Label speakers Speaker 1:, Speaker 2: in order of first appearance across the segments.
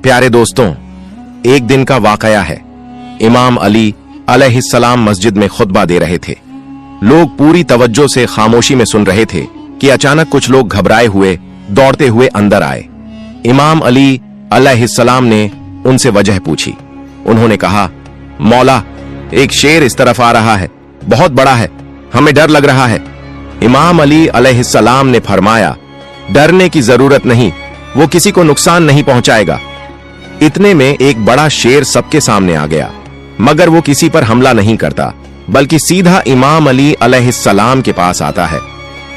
Speaker 1: प्यारे दोस्तों, एक दिन का वाकया है। इमाम अली अलैहिस्सलाम मस्जिद में खुतबा दे रहे थे। लोग पूरी तवज्जो से खामोशी में सुन रहे थे कि अचानक कुछ लोग घबराए हुए दौड़ते हुए अंदर आए। इमाम अली अलैहिस्सलाम ने उनसे वजह पूछी। उन्होंने कहा, मौला, एक शेर इस तरफ आ रहा है, बहुत बड़ा है, हमें डर लग रहा है। इमाम अली अलैहिस्सलाम ने फरमाया, डरने की जरूरत नहीं, वो किसी को नुकसान नहीं पहुंचाएगा। इतने में एक बड़ा शेर सबके सामने आ गया, मगर वो किसी पर हमला नहीं करता, बल्कि सीधा इमाम अली अलैहिस्सलाम के पास आता है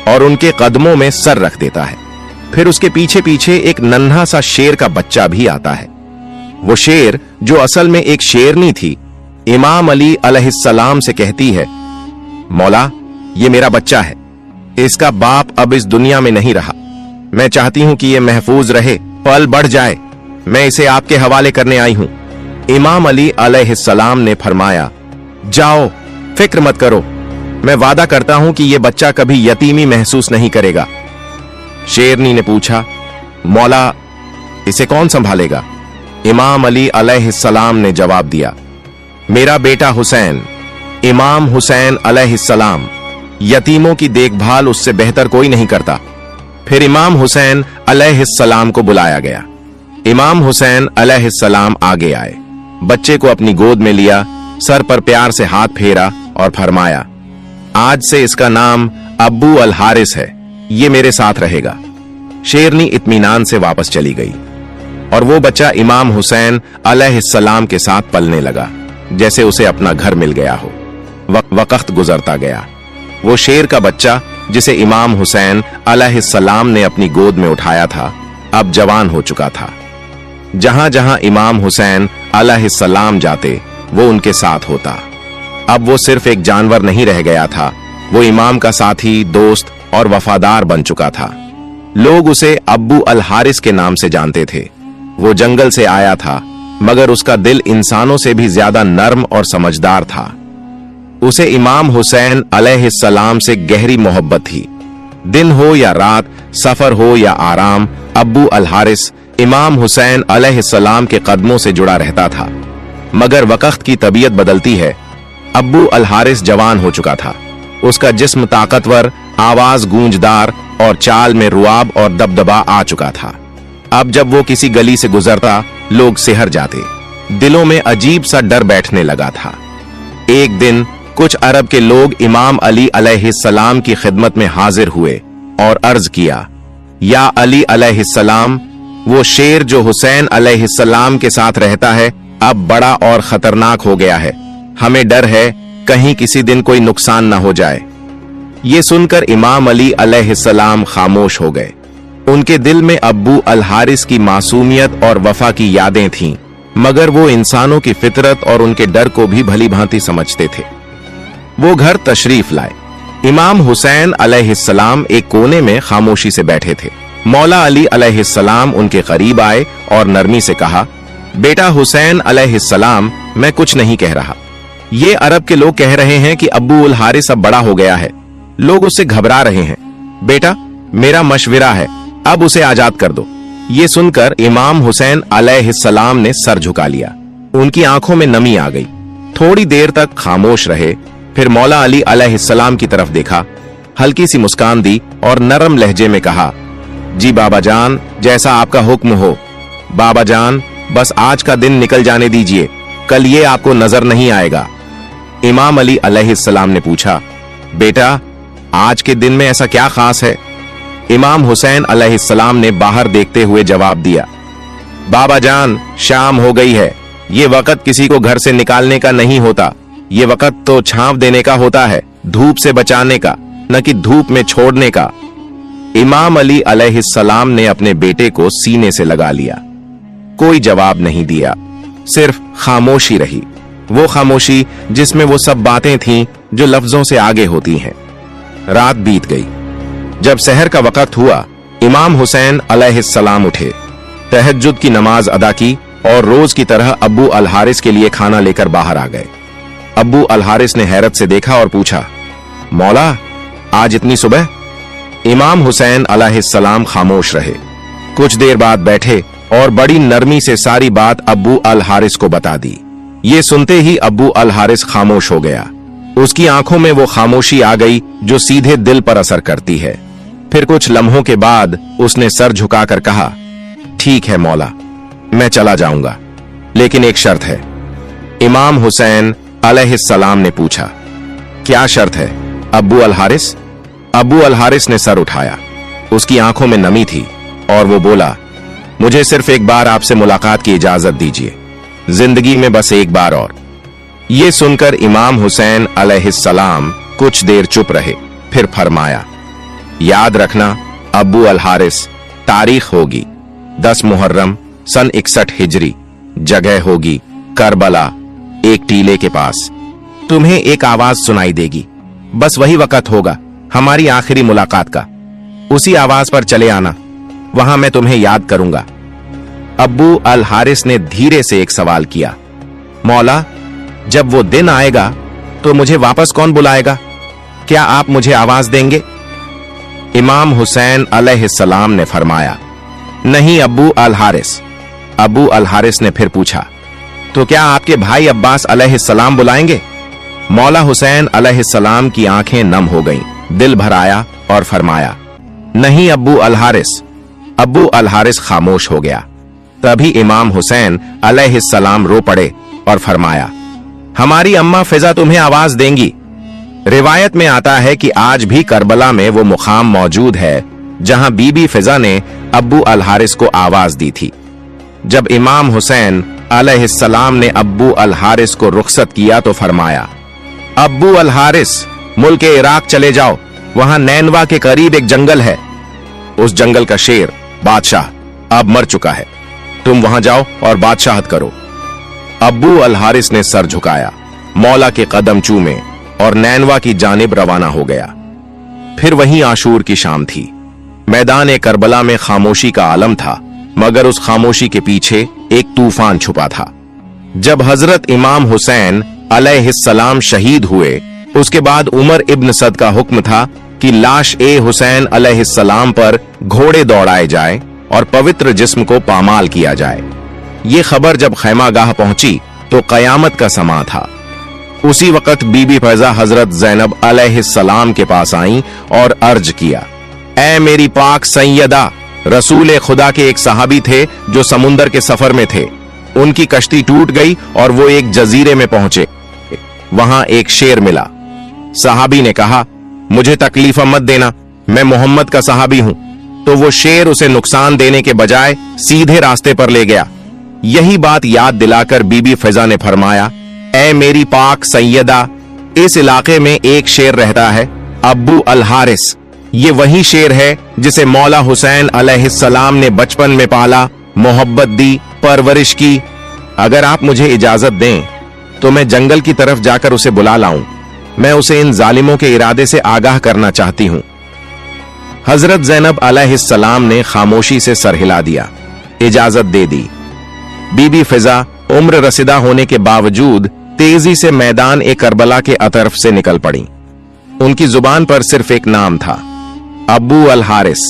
Speaker 1: और उनके कदमों में सर रख देता है। फिर उसके पीछे पीछे एक नन्हा सा शेर का बच्चा भी आता है। वो शेर, जो असल में एक शेरनी थी, इमाम अली अलैहिस्सलाम से कहती है, मौला, ये मेरा बच्चा है, इसका बाप अब इस दुनिया में नहीं रहा। मैं चाहती हूं कि ये महफूज रहे, पल बढ़ जाए, मैं इसे आपके हवाले करने आई हूं। इमाम अली अलैहिस्सलाम ने फरमाया, जाओ, फिक्र मत करो, मैं वादा करता हूं कि यह बच्चा कभी यतीमी महसूस नहीं करेगा। शेरनी ने पूछा, मौला, इसे कौन संभालेगा? इमाम अली अलैहिस्सलाम ने जवाब दिया, मेरा बेटा हुसैन, इमाम हुसैन अलैहिस्सलाम। यतीमों की देखभाल उससे बेहतर कोई नहीं करता। फिर इमाम हुसैन अलैहिस्सलाम को बुलाया गया। इमाम हुसैन अलैहिस्सलाम आगे आए, बच्चे को अपनी गोद में लिया, सर पर प्यार से हाथ फेरा और फरमाया, आज से इसका नाम अब्बू अल हारिस है, ये मेरे साथ रहेगा। शेरनी इत्मीनान से वापस चली गई और वो बच्चा इमाम हुसैन अलैहिस्सलाम के साथ पलने लगा, जैसे उसे अपना घर मिल गया हो। वक्त गुजरता गया। वो शेर का बच्चा, जिसे इमाम हुसैन अलैहिस्सलाम ने अपनी गोद में उठाया था, अब जवान हो चुका था। जहां जहां इमाम हुसैन अलैहिस्सलाम जाते, वो उनके साथ होता। अब वो सिर्फ एक जानवर नहीं रह गया था, वो इमाम का साथी, दोस्त और वफादार बन चुका था। लोग उसे अब्बू अल हारिस के नाम से जानते थे। वो जंगल से आया था, मगर उसका दिल इंसानों से भी ज्यादा नर्म और समझदार था। उसे इमाम हुसैन अलैहिस्सलाम से गहरी मोहब्बत थी। दिन हो या रात, सफर हो या आराम, अब्बू अल हारिस इमाम हुसैन अलैहिस्सलाम के कदमों से जुड़ा रहता था। मगर वक्त की तबीयत बदलती है। अब्बू अल हारिस जवान हो चुका था। उसका जिस्म ताकतवर, आवाज गूंजदार और चाल में रुआब और दबदबा आ चुका था। अब जब वो किसी गली से गुजरता, लोग सिहर जाते। दिलों में अजीब सा डर बैठने लगा था। एक दिन कुछ अरब के लोग इमाम अली अलैहिस्सलाम की खिदमत में हाजिर हुए और अर्ज किया, या अली अलैहिस्सलाम, वो शेर जो हुसैन अलैहिस्सलाम के साथ रहता है, अब बड़ा और खतरनाक हो गया है। हमें डर है कहीं किसी दिन कोई नुकसान न हो जाए। ये सुनकर इमाम अली अलैहिस्सलाम खामोश हो गए। उनके दिल में अब्बू अल हारिस की मासूमियत और वफा की यादें थीं, मगर वो इंसानों की फितरत और उनके डर को भी भली भांति समझते थे। वो घर तशरीफ लाए। इमाम हुसैन अलैहिस्सलाम एक कोने में खामोशी से बैठे थे। मौला अली अलैहिस्सलाम उनके करीब आए और नरमी से कहा, बेटा हुसैन अलैहिस्सलाम, मैं कुछ नहीं कह रहा। ये अरब के लोग कह रहे हैं कि अब्बू अल हारिस अब बड़ा हो गया है, लोग उससे घबरा रहे हैं। बेटा, मेरा मशविरा है, अब उसे आजाद कर दो। ये सुनकर इमाम हुसैन अलैहिस्सलाम ने सर झुका लिया। उनकी आंखों में नमी आ गई। थोड़ी देर तक खामोश रहे, फिर मौला अली अलैहिस्सलाम की तरफ देखा, हल्की सी मुस्कान दी और नरम लहजे में कहा, जी बाबा जान, जैसा आपका हुक्म हो। बाबा जान, बस आज का दिन निकल जाने दीजिए, कल ये आपको नजर नहीं आएगा। इमाम अली अलैहिस्सलाम ने पूछा, बेटा, आज के दिन में ऐसा क्या खास है? इमाम हुसैन अलैहिस्सलाम ने बाहर देखते हुए जवाब दिया, बाबा जान, शाम हो गई है। ये वक्त किसी को घर से निकालने का नहीं होता, ये वक्त तो छांव देने का होता है, धूप से बचाने का, न कि धूप में छोड़ने का। इमाम अली अलैहिस्सलाम ने अपने बेटे को सीने से लगा लिया। कोई जवाब नहीं दिया, सिर्फ खामोशी रही। वो खामोशी जिसमें वो सब बातें थीं जो लफ्जों से आगे होती हैं। रात बीत गई। जब सहर का वक्त हुआ, इमाम हुसैन अलैहिस्सलाम उठे, तहज्जुद की नमाज अदा की और रोज की तरह अब्बू अल हारिस के लिए खाना लेकर बाहर आ गए। अब्बू अल हारिस ने हैरत से देखा और पूछा, मौला, आज इतनी सुबह? इमाम हुसैन अलैहिस्सलाम खामोश रहे। कुछ देर बाद बैठे और बड़ी नरमी से सारी बात अब्बू अल हारिस को बता दी। ये सुनते ही अब्बू अल हारिस खामोश हो गया। उसकी आंखों में वो खामोशी आ गई जो सीधे दिल पर असर करती है। फिर कुछ लम्हों के बाद उसने सर झुकाकर कहा, ठीक है मौला, मैं चला जाऊंगा, लेकिन एक शर्त है। इमाम हुसैन अलैहिस्सलाम ने पूछा, क्या शर्त है अब्बू अल हारिस? अब्बू अल हारिस ने सर उठाया। उसकी आंखों में नमी थी और वो बोला, मुझे सिर्फ एक बार आपसे मुलाकात की इजाजत दीजिए, जिंदगी में बस एक बार और। ये सुनकर इमाम हुसैन अलैहिस्सलाम कुछ देर चुप रहे, फिर फरमाया, याद रखना अब्बू अल हारिस, तारीख होगी 10 मुहर्रम सन 61 हिजरी, जगह होगी करबला, एक टीले के पास। तुम्हें एक आवाज सुनाई देगी, बस वही वक्त होगा हमारी आखिरी मुलाकात का। उसी आवाज पर चले आना, वहां मैं तुम्हें याद करूंगा। अब्बू अल हारिस ने धीरे से एक सवाल किया, मौला, जब वो दिन आएगा तो मुझे वापस कौन बुलाएगा? क्या आप मुझे आवाज देंगे? इमाम हुसैन अलैहिस्सलाम ने फरमाया, नहीं अब्बू अल हारिस। अब्बू अल हारिस ने फिर पूछा, तो क्या आपके भाई अब्बास अलैहिस्सलाम बुलाएंगे? मौला हुसैन अलैहिस्सलाम की आंखें नम हो गईं, दिल भर आया और फरमाया, नहीं अब्बू अल हारिस। अब्बू अल हारिस खामोश हो गया। तभी इमाम हुसैन अलैहिस्सलाम रो पड़े और फरमाया, हमारी अम्मा फिजा तुम्हें आवाज देंगी। रिवायत में आता है कि आज भी करबला में वो मुकाम मौजूद है जहां बीबी फिजा ने अब्बू अल हारिस को आवाज दी थी। जब इमाम हुसैन अलैहिस्सलाम ने अब्बू अल हारिस को रुखसत किया तो फरमाया, अब्बू अल हारिस, मुल्क इराक चले जाओ, वहां नैनवा के करीब एक जंगल है। उस जंगल का शेर बादशाह अब मर चुका है, तुम वहां जाओ और बादशाहत करो। अब्बू अल हारिस ने सर झुकाया, मौला के कदम चूमे और नैनवा की जानिब रवाना हो गया। फिर वहीं आशूर की शाम थी। मैदान करबला में खामोशी का आलम था, मगर उस खामोशी के पीछे एक तूफान छुपा था। जब हजरत इमाम हुसैन अलैहिस्सलाम शहीद हुए, उसके बाद उमर इब्न सद का हुक्म था कि लाश ए हुसैन अलैहिस्सलाम पर घोड़े दौड़ाए जाए और पवित्र जिस्म को पामाल किया जाए। ये खबर जब खैमागाह पहुंची तो कयामत का समा था। उसी वक्त बीबी फैजा हजरत ज़ैनब अलैहिस्सलाम के पास आई और अर्ज किया, ऐ मेरी पाक सैयदा, रसूल खुदा के एक सहाबी थे जो समुंदर के सफर में थे। उनकी कश्ती टूट गई और वो एक जजीरे में पहुंचे। वहां एक शेर मिला। सहाबी ने कहा, मुझे तकलीफ मत देना, मैं मोहम्मद का सहाबी हूं। तो वो शेर उसे नुकसान देने के बजाय सीधे रास्ते पर ले गया। यही बात याद दिलाकर बीबी फिजा ने फरमाया, ऐ मेरी पाक सैयदा, इस इलाके में एक शेर रहता है, अब्बू अल हारिस। ये वही शेर है जिसे मौला हुसैन अलैहिस्सलाम ने बचपन में पाला, मोहब्बत दी, परवरिश की। अगर आप मुझे इजाजत दें तो मैं जंगल की तरफ जाकर उसे बुला लाऊं। मैं उसे इन जालिमों के इरादे से आगाह करना चाहती हूं। हजरत ज़ैनब अलैहिस्सलाम ने खामोशी से सर हिला दिया, इजाजत दे दी। बीबी फिजा उम्र रसीदा होने के बावजूद तेजी से मैदान करबला के अतरफ से निकल पड़ी। उनकी जुबान पर सिर्फ एक नाम था, अब्बू अल हारिस।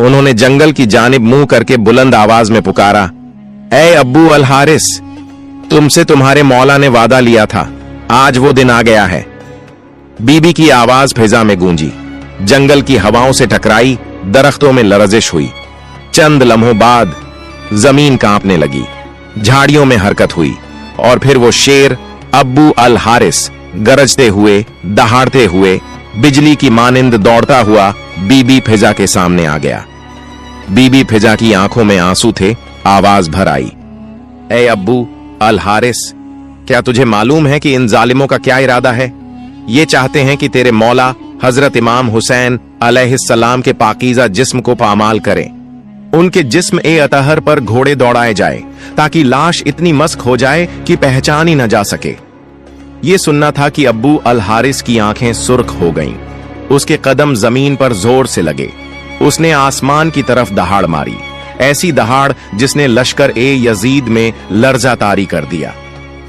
Speaker 1: उन्होंने जंगल की जानिब मुंह करके बुलंद आवाज में पुकारा, ऐ अब्बू अल हारिस, तुमसे तुम्हारे मौला ने वादा लिया था, आज वो दिन आ गया है। बीबी की आवाज फिजा में गूंजी, जंगल की हवाओं से टकराई, दरख्तों में लरजिश हुई। चंद लम्हों बाद जमीन कांपने लगी, झाड़ियों में हरकत हुई और फिर वो शेर अब्बू अल हारिस गरजते हुए, दहाड़ते हुए, बिजली की मानिंद दौड़ता हुआ बीबी फिजा के सामने आ गया। बीबी फिजा की आंखों में आंसू थे, आवाज भर आई, ऐ अब्बू अल हारिस, क्या तुझे मालूम है कि इन जालिमों का क्या इरादा है? ये चाहते हैं कि तेरे मौला हजरत इमाम हुसैन अलैहिस्सलाम के पाकीज़ा जिस्म को पामाल करें। उनके जिस्म अतहर पर घोड़े दौड़ाए जाए ताकि लाश इतनी मस्क हो जाए कि पहचान ही न जा सके। ये सुनना था कि अब्बू अल हारिस की आंखें सुर्ख हो गईं। उसके कदम जमीन पर जोर से लगे। उसने आसमान की तरफ दहाड़ मारी, ऐसी दहाड़ जिसने लश्कर यजीद में लर्जा तारी कर दिया।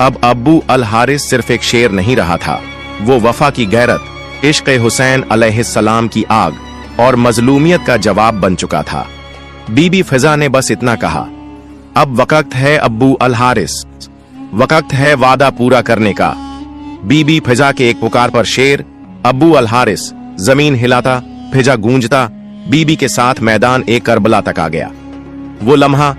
Speaker 1: अब अब्बू अल हारिस सिर्फ एक शेर नहीं रहा था, वो वफा की गैरत, इश्क हुसैन अलैहिस्सलाम की आग और मजलूमियत का जवाब बन चुका था। बीबी फिजा ने बस इतना कहा, अब वक्त है अब्बू अल हारिस, वक्त है वादा पूरा करने का। बीबी फिजा के एक पुकार पर शेर, अब्बू अल हारिस, जमीन हिलाता, फिजा गूंजता, बीबी के साथ मैदान ए करबला तक आ गया। वो लम्हा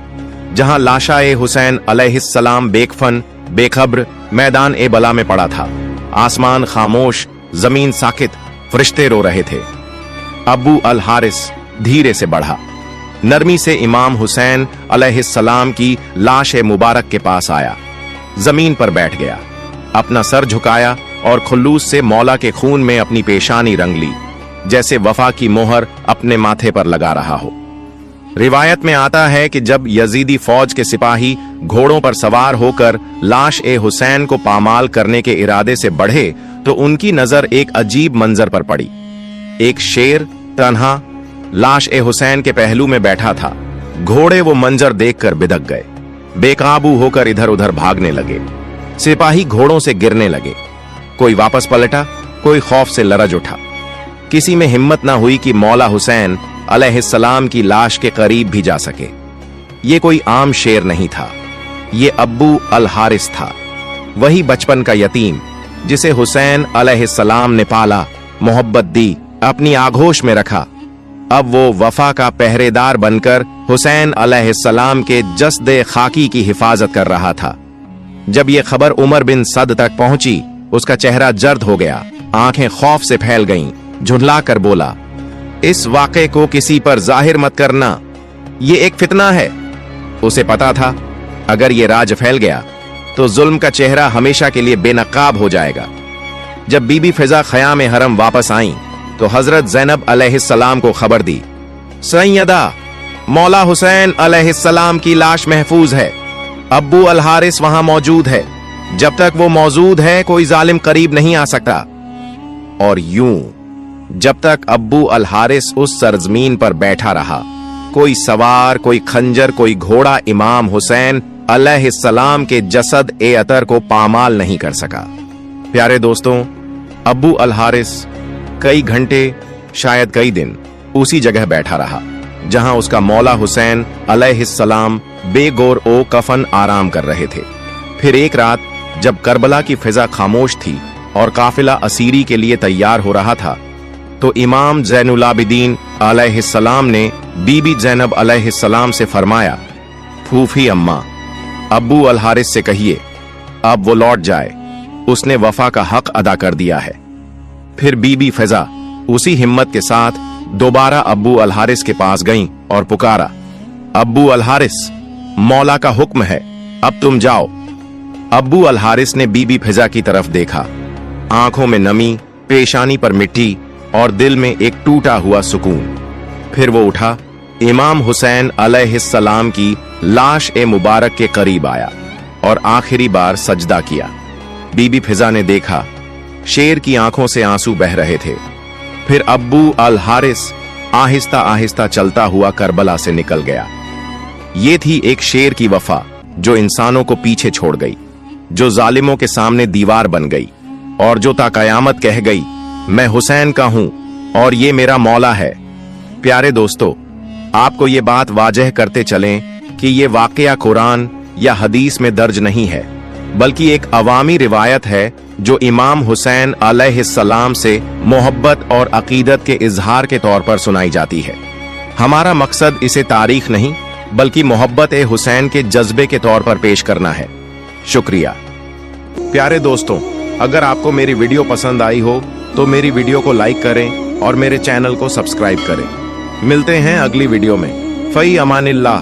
Speaker 1: जहां लाशा ए हुसैन अलैहिस्सलाम बेकफन बेखबर मैदान ए बला में पड़ा था। आसमान खामोश, जमीन साकित, फरिश्ते रो रहे थे। अब्बू अल हारिस धीरे से बढ़ा, नरमी से इमाम हुसैन अलैहिस्सलाम की लाश ए मुबारक के पास आया, जमीन पर बैठ गया, अपना सर झुकाया और खुल्लूस से मौला के खून में अपनी पेशानी रंग ली, जैसे वफा की मोहर अपने माथे पर लगा रहा हो। रिवायत में आता है कि जब यजीदी फौज के सिपाही घोड़ों पर सवार होकर लाश ए हुसैन को पामाल करने के इरादे से बढ़े तो उनकी नजर एक अजीब मंजर पर पड़ी। एक शेर तन्हा लाश ए हुसैन के पहलू में बैठा था। घोड़े वो मंजर देखकर बिदक गए, बेकाबू होकर इधर उधर भागने लगे। सिपाही घोड़ों से गिरने लगे, कोई वापस पलटा, कोई खौफ से लरज उठा। किसी में हिम्मत ना हुई कि मौला हुसैन अलैहिस्सलाम की लाश के करीब भी जा सके। ये कोई आम शेर नहीं था, ये अब्बू अल हारिस था, वही बचपन का यतीम जिसे हुसैन अलैहिस्सलाम ने पाला, मोहब्बत दी, अपनी आगोश में रखा। अब वो वफा का पहरेदार बनकर हुसैन अलैहिस्सलाम के जस्दे खाकी की हिफाजत कर रहा था। जब ये खबर उमर बिन सद तक पहुंची, उसका चेहरा जर्द हो गया, आंखें खौफ से फैल गईं, झुंझला कर बोला, इस वाक़े को किसी पर जाहिर मत करना, ये एक फितना है। उसे पता था अगर ये राज फैल गया तो जुल्म का चेहरा हमेशा के लिए बेनकाब हो जाएगा। जब बीबी फिजा ख़याम हरम वापस आईं तो हजरत ज़ैनब अलैहिस्सलाम को खबर दी, सैयदा, मौला हुसैन अलैहिस्सलाम की लाश महफूज है, अब्बू अल हारिस वहां मौजूद है, जब तक वो मौजूद है कोई जालिम करीब नहीं आ सकता। और यूं जब तक अब्बू अल हारिस उस सरजमीन पर बैठा रहा, कोई सवार, कोई खंजर, कोई घोड़ा इमाम हुसैन अलैहिस्सलाम के जसद ए अतर को पामाल नहीं कर सका। प्यारे दोस्तों, अब्बू अल हारिस कई घंटे, शायद कई दिन उसी जगह बैठा रहा जहां उसका मौला हुसैन अलैहिस्सलाम बेगौर ओ कफन आराम कर रहे थे। फिर एक रात जब करबला की फिजा खामोश थी और काफिला असीरी के लिए तैयार हो रहा था, तो इमाम ज़ैनुल-आबिदीन अलैहिस्सलाम ने बीबी ज़ैनब अलैहिस्सलाम से फरमाया, फूफी अम्मा, अब्बू अल हारिस से कहिए अब वो लौट जाए, उसने वफा का हक अदा कर दिया है। फिर बीबी फिजा उसी हिम्मत के साथ दोबारा अब्बू अल हारिस के पास गईं और पुकारा, अब्बू अल हारिस, मौला का हुक्म है, अब तुम जाओ। अब्बू अल हारिस ने बीबी फिजा की तरफ देखा, आंखों में नमी, पेशानी पर मिट्टी और दिल में एक टूटा हुआ सुकून। फिर वो उठा, इमाम हुसैन अलैहिस्सलाम की लाश ए मुबारक के करीब आया और आखिरी बार सजदा किया। बीबी फिजा ने देखा, शेर की आंखों से आंसू बह रहे थे। फिर अब्बू अल हारिस आहिस्ता आहिस्ता चलता हुआ करबला से निकल गया। ये थी एक शेर की वफा जो इंसानों को पीछे छोड़ गई, जो जालिमों के सामने दीवार बन गई और जो ता कयामत कह गई, मैं हुसैन का हूं और ये मेरा मौला है। प्यारे दोस्तों, आपको ये बात वाजह करते चलें कि ये वाकया कुरान या हदीस में दर्ज नहीं है, बल्कि एक अवामी रिवायत है जो इमाम हुसैन अलैहिस्सलाम से मोहब्बत और अकीदत के इजहार के तौर पर सुनाई जाती है। हमारा मकसद इसे तारीख नहीं बल्कि मोहब्बत ए हुसैन के जज्बे के तौर पर पेश करना है। शुक्रिया। प्यारे दोस्तों, अगर आपको मेरी वीडियो पसंद आई हो तो मेरी वीडियो को लाइक करें और मेरे चैनल को सब्सक्राइब करें। मिलते हैं अगली वीडियो में। फई अमानिल्लाह।